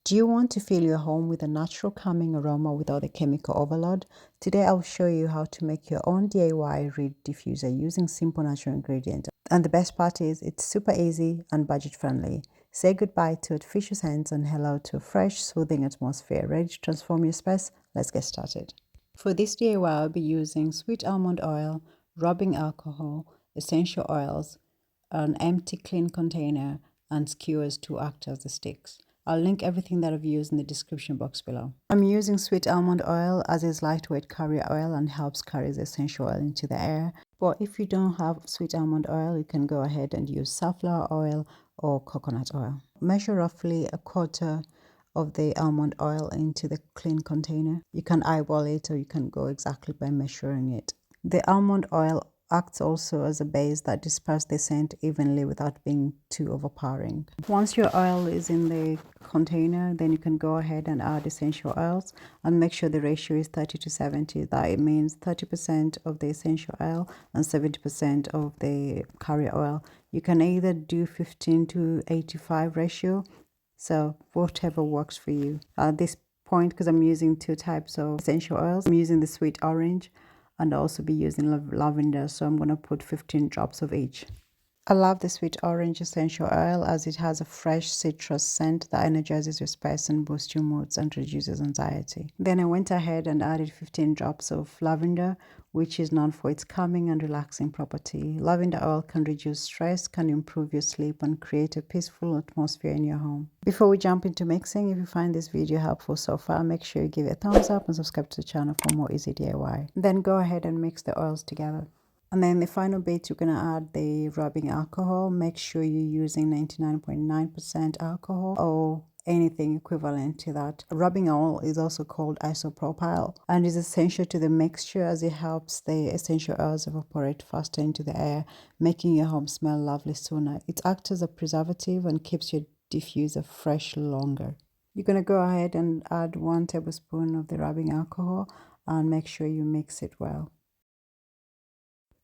Do you want to fill your home with a natural calming aroma without the chemical overload? Today I'll show you how to make your own DIY reed diffuser using simple natural ingredients. And the best part is it's super easy and budget friendly. Say goodbye to artificial scents and hello to a fresh, soothing atmosphere. Ready to transform your space? Let's get started. For this DIY I'll be using sweet almond oil, rubbing alcohol, essential oils, an empty clean container, and skewers to act as the sticks. I'll link everything that I've used in the description box below. I'm using sweet almond oil as it's lightweight carrier oil and helps carry the essential oil into the air. But if you don't have sweet almond oil, you can go ahead and use safflower oil or coconut oil. Measure roughly a quarter of the almond oil into the clean container. You can eyeball it or you can go exactly by measuring it. The almond oil acts also as a base that disperses the scent evenly without being too overpowering. Once your oil is in the container, then you can go ahead and add essential oils and make sure the ratio is 30 to 70. That it means 30% of the essential oil and 70% of the carrier oil. You can either do 15 to 85 ratio, so whatever works for you. At this point, because I'm using two types of essential oils, I'm using the sweet orange and also be using lavender, so I'm going to put 15 drops of each. I love the sweet orange essential oil as it has a fresh citrus scent that energizes your space and boosts your moods and reduces anxiety. Then I went ahead and added 15 drops of lavender, which is known for its calming and relaxing property. Lavender oil can reduce stress, can improve your sleep, and create a peaceful atmosphere in your home. Before we jump into mixing, if you find this video helpful so far, make sure you give it a thumbs up and subscribe to the channel for more easy DIY. Then go ahead and mix the oils together. And then the final bit, you're going to add the rubbing alcohol. Make sure you're using 99.9% alcohol or anything equivalent to that. Rubbing oil is also called isopropyl and is essential to the mixture as it helps the essential oils evaporate faster into the air, making your home smell lovely sooner. It acts as a preservative and keeps your diffuser fresh longer. You're going to go ahead and add 1 tablespoon of the rubbing alcohol and make sure you mix it well.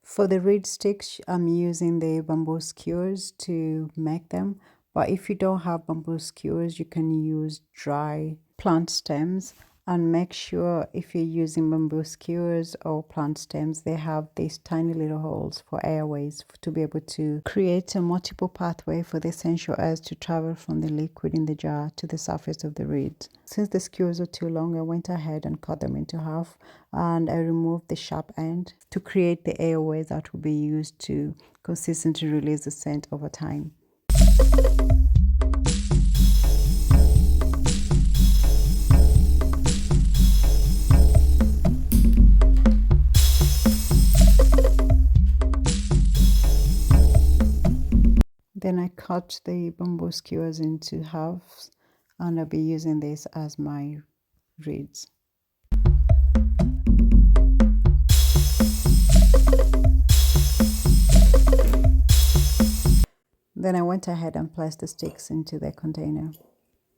For the reed sticks, I'm using the bamboo skewers to make them. But if you don't have bamboo skewers, you can use dry plant stems. And make sure if you're using bamboo skewers or plant stems, they have these tiny little holes for airways to be able to create a multiple pathway for the essential oils to travel from the liquid in the jar to the surface of the reeds. Since the skewers are too long, I went ahead and cut them into half and I removed the sharp end to create the airways that will be used to consistently release the scent over time. Then I cut the bamboo skewers into halves and I'll be using this as my reeds. Then I went ahead and placed the sticks into the container.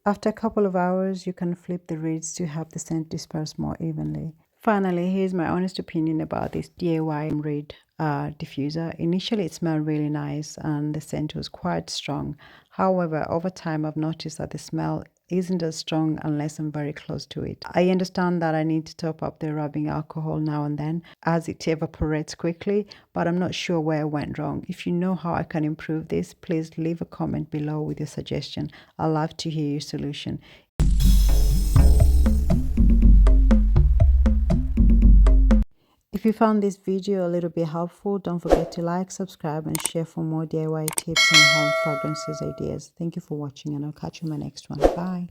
After a couple of hours, you can flip the reeds to help the scent disperse more evenly. Finally, here's my honest opinion about this DIY reed diffuser. Initially, it smelled really nice and the scent was quite strong. However, over time, I've noticed that the smell isn't as strong unless I'm very close to it. I understand that I need to top up the rubbing alcohol now and then as it evaporates quickly, but I'm not sure where I went wrong. If you know how I can improve this, please leave a comment below with your suggestion. I'd love to hear your solution. If you found this video a little bit helpful, don't forget to like, subscribe, and share for more DIY tips and home fragrances ideas. Thank you for watching, and I'll catch you in my next one. Bye.